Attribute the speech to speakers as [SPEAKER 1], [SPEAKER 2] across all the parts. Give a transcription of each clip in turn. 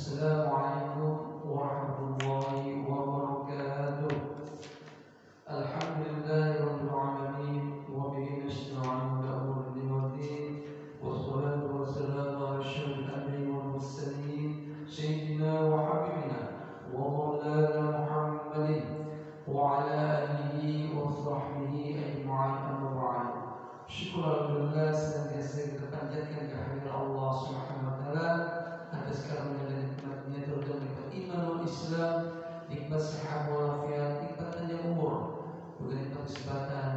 [SPEAKER 1] Assalamualaikum warahmatullahi wabarakatuh. Alhamdulillahirabbil alamin wa bihi nasta'inu ala umuri din wassalatu wassalamu ala asyrafil anbiya'i wal mursalin sayyidina wa habibina wa maulana Muhammadin wa ala alihi wa sahbihi ajma'in amma ba'd. Syukurallah senantiasa kita panjatkan kehadirat Allah Subhanahu wa taala atas karunia dan nikmat-Nya terutama nikmat iman wal Islam, nikmat sehat walafiat, nikmat panjang umur, juga nikmat kesempatan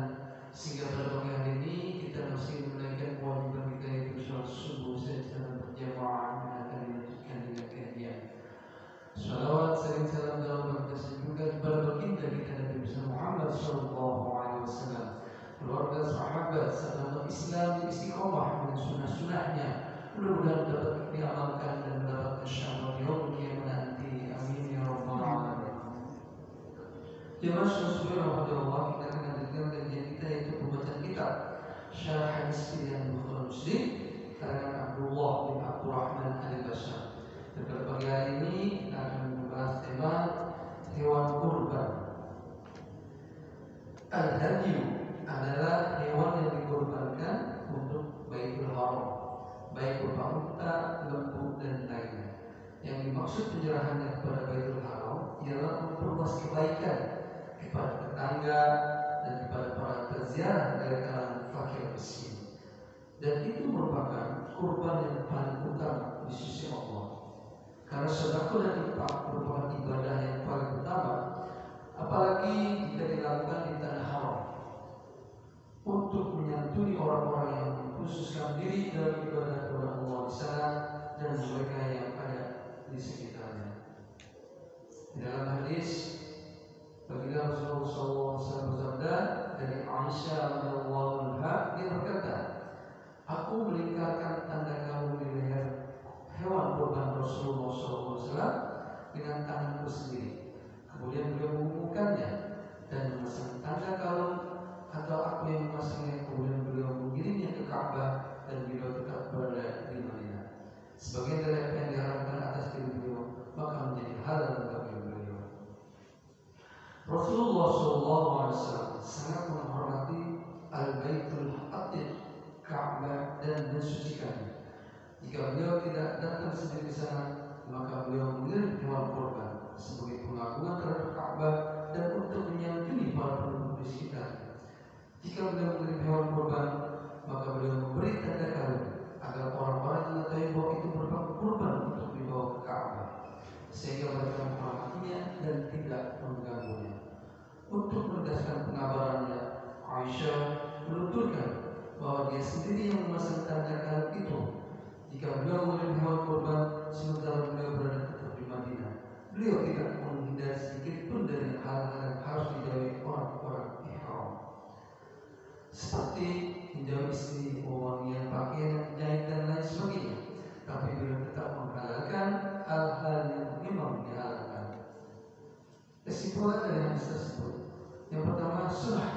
[SPEAKER 1] sehingga pada pagi hari ini kita masih menunaikan kewajiban kita yaitu salat subuh secara berjamaah dan akan dilanjutkan dengan kajian. Salawat sering salam dalam berkasih juga kepada baginda kita Nabi Muhammad sallallahu alaihi wasallam, keluarga sahabat serta Islam istiqomah dengan sunnah-sunnahnya. Mudah-mudahan dapat diamalkan dan mendapatkan syafaat yaumul qiyamah nanti. Amin ya rabbal alamin. Jemaah sekalian Allah, kita akan lanjutkan kajian kita yaitu pembacaan kitab Syarah Hadis Pilihan Bukhari Muslim karangan Abdullah bin Abdurrahman Al-Bashar. Dan pada pagi hari ini kita akan membahas tema hewan kurban. Al-Hadyu adalah hewan yang dikurbankan untuk Baitul Haram, baik berupa unta, lembu, dan lainnya. Yang dimaksud penyerahannya kepada Baitul Haram ialah untuk berbuat kebaikan kepada tetangga dan kepada para peziarah dari kalangan fakir miskin. Dan itu merupakan kurban yang paling utama di sisi Allah. Karena sedekah dan infak merupakan ibadah yang paling utama, apalagi jika dilakukan di tanah haram, untuk menyantuni orang-orang yang mengkhususkan diri dalam ibadah kepada Allah di sana dan mereka yang ada di sekitarnya. Di dalam hadis baginda Rasulullah SAW bersabda dari Aisyah radhiyallahu anha, dia berkata, "Aku melingkarkan tanda kalung di leher hewan kurban Rasulullah SAW dengan tanganku sendiri. Kemudian beliau mengumumkannya dan memasang tanda kalung, atau aku yang memasangnya, kemudian beliau mengirimnya ke Ka'bah dan beliau tetap berada di Madinah. Sebagian dari apa yang diharapkan atas diri beliau maka menjadi halal bagi beliau." Rasulullah SAW sangat menghormati Al-Baitul Atiq, Ka'bah, dan mensucikannya. Jika beliau tidak datang sendiri ke sana, maka beliau mengirim hewan kurban sebagai pengagungan terhadap Ka'bah dan untuk menyantuni para penduduk di sekitarnya. Jika beliau mengirim hewan kurban, maka beliau memberi tanda kalung agar orang-orang mengetahui bahwa itu merupakan kurban untuk dibawa ke Ka'bah, sehingga mereka menghormatinya dan tidak mengganggunya. Untuk menegaskan pengabarannya, Aisyah menuturkan bahwa dia sendiri yang memasang tanda kalung itu jika beliau mengirim hewan kurban sementara beliau berada tetap di Madinah. Beliau tidak menghindari sedikit pun dari hal-hal yang harus dijauhi orang-orang ihram, seperti menjauhi istri, wangian pakaian, jahit, dan lain sebagainya. Tapi beliau tetap menghalalkan hal-hal yang memang dihalalkan. Kesimpulan dari hadis tersebut, yang pertama, sunnah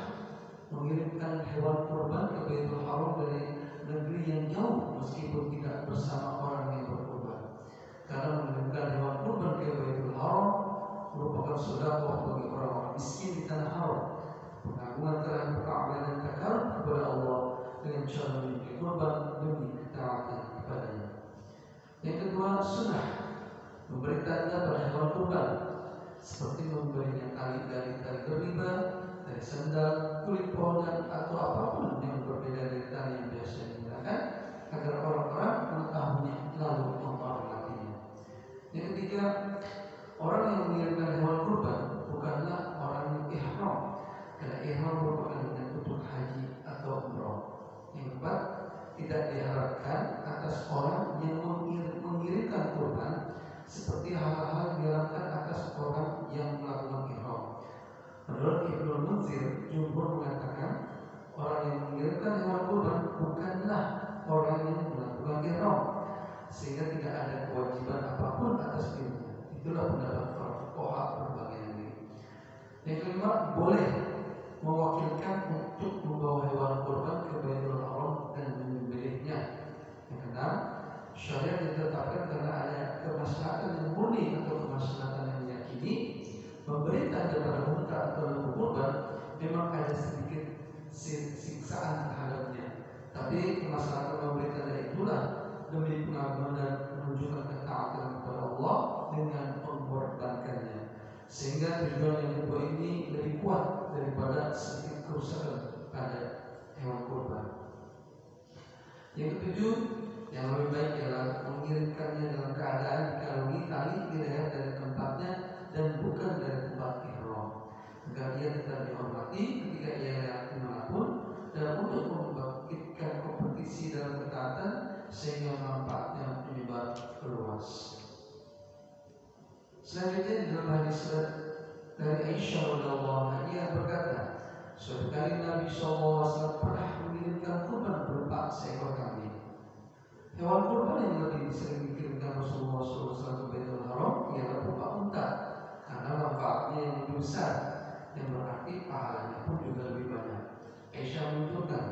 [SPEAKER 1] mengirimkan hewan kurban ke Baitul Haram dari negeri yang jauh meskipun tidak bersama orang yang berkurban. Karena mengirimkan hewan kurban ke Baitul Haram merupakan sedekah bagi orang-orang miskin di tanah haram, pengagungan terhadap Ka'bah dan takarub kepada Allah dengan cara memberi kurban demi ketaatan kepadanya. Yang kedua, sunnah memberi tanda pada hewan kurban, seperti memberinya tali dari tali berliba, dari sandal, kulit pohonan, atau apapun yang berbeda dari tali yang biasa digunakan, agar orang-orang mengetahuinya lalu menghormatinya. Yang ketiga, orang yang mengirimkan hewan kurban bukanlah orang yang ihram, karena ihram merupakan untuk haji atau umrah. Yang keempat, tidak diharapkan atas orang yang mengirimkan kurban seperti hal-hal yang dilakukan atas orang yang melakukan ihram. Menurut Ibnu Munzir, jumhur mengatakan orang yang mengirimkan hewan kurban bukanlah orang yang melakukan ihram, sehingga tidak ada kewajiban apapun atas dirinya. Itulah pendapat para fuqaha berbagai negeri. Yang kelima, boleh mewakilkan untuk membawa hewan kurban ke Baitul Haram dan menyembelihnya. Yang keenam, syariat ditetapkan karena ada kemaslahatan yang atau kurban memang ada sedikit siksaan terhadapnya. Tapi kemaslahatan memberikan dari itulah demi pengagungan dan menunjukkan ketaatan kepada Allah dengan mengorbankannya, sehingga tujuan yang kedua ini lebih kuat daripada sedikit kerusakan pada hewan kurban. Yang ketujuh, yang lebih baik ialah mengirimkannya dalam keadaan dikalungi tali di leher dari tempatnya dan bukan dari tempat ihram, agar ia tetap dihormati ketika ia lewat dimanapun, dan untuk membangkitkan kompetisi dalam ketaatan sehingga manfaatnya menyebar luas. Selanjutnya di dalam hadis dari Aisyah radhiyallahu anha, ia berkata, suatu kali Nabi SAW pernah mengirimkan kurban berupa seekor kambing. Hewan kurban yang lebih sering dikirimkan Rasulullah SAW ke Baitul Haram ialah berupa unta, karena manfaatnya yang lebih besar, yang berarti pahalanya pun juga lebih banyak. Aisyah menuturkan,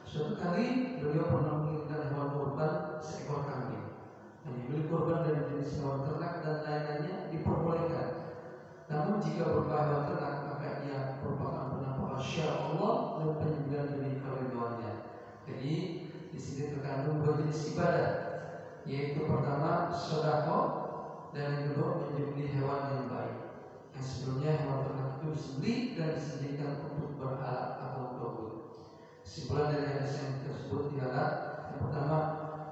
[SPEAKER 1] suatu kali beliau pernah mengirimkan hewan kurban seekor kambing. Menyembelih kurban dari jenis hewan ternak dan lain-lainnya diperbolehkan. Namun jika berupa hewan ternak, maka ia merupakan penampakan syara Allah dan penyembelihan demi keridhaannya. Jadi di sini terkandung dua jenis ibadah, yaitu pertama sedekah dan yang kedua menyembelih hewan yang baik. Yang sebelumnya hewan ternak itu disembelih dan disediakan untuk berhala atau tauhid. Kesimpulan dari hadis yang tersebut ialah yang pertama,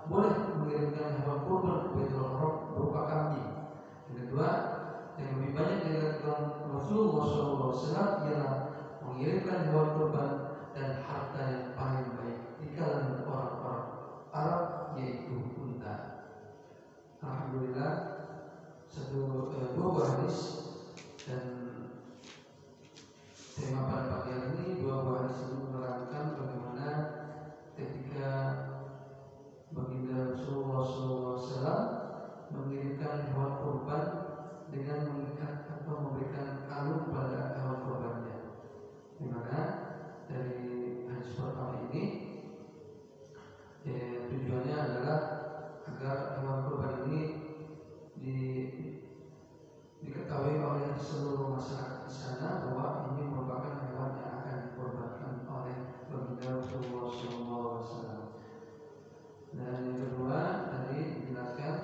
[SPEAKER 1] boleh mengirimkan hewan kurban ke Baitul Haram berupa kambing. Yang kedua, yang lebih banyak dilakukan Rasulullah SAW ialah mengirimkan hewan kurban dan harta yang paling baik di kalangan orang-orang Arab, yaitu unta. Alhamdulillah, dua buah hadis dan tema pada pagi hari ini, dua buah hadis ini menerangkan bagaimana ketika baginda Rasulullah SAW mengirimkan hewan kurban dengan mengikat atau memberikan kalung pada hewan kurbannya, di mana dari hadis pertama ini tujuannya adalah agar hewan kurban ini diketahui oleh seluruh masyarakat di sana bahwa ini merupakan hewan yang akan dikorbankan oleh baginda Rasulullah SAW. Dan yang kedua, tadi dijelaskan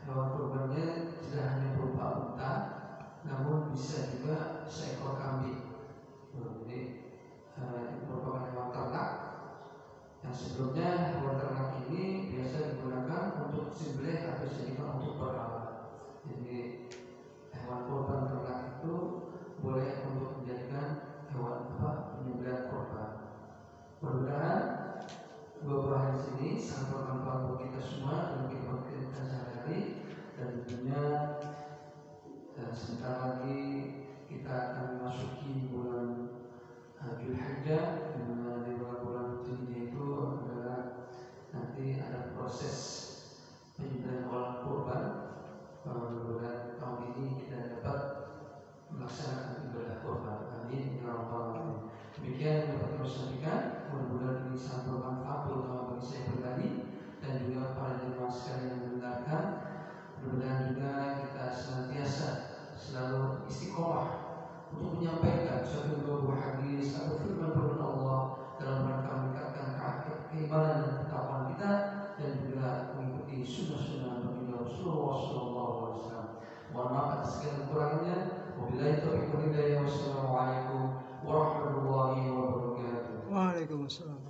[SPEAKER 1] hewan kurbannya tidak hanya berupa unta, namun bisa juga seekor kambing. Jadi merupakan hewan ternak. Yang sebelumnya hewan ternak ini biasa digunakan untuk sembelih atau dijadikan untuk berhala. Jadi hewan kurban ternak itu boleh untuk menjadikan hewan penyembelihan kurban. Mudah-mudahan dua hadis ini sangat bermanfaat bagi kita semua dalam kehidupan kita sehari-hari, dan tentunya sebentar lagi kita akan memasuki bulan Dzulhijjah, di mana di bulan Dzulhijjah itu adalah nanti ada proses penyembelihan hewan kurban. Mudah-mudahan tahun ini kita dapat melaksanakan ibadah kurban. Amin ya rabbal alamin. Demikian yang dapat kami sampaikan. Mudah-mudahan ini sangat bermanfaat terutama bagi saya pribadi dan juga para jemaah sekalian yang mendengarkan. Mudah-mudahan juga kita senantiasa selalu istiqomah untuk menyampaikan suatu buah hadis atau firman Allah dalam rangka meningkatkan keimanan dan ketakwaan kita, dan juga mengikuti sunnah-sunnah baginda Rasulullah SAW. Mohon maaf atas segala kekurangannya. Wabillahi taufiq wal hidayah. Wassalamualaikum warahmatullahi wabarakatuh.
[SPEAKER 2] Waalaikumsalam.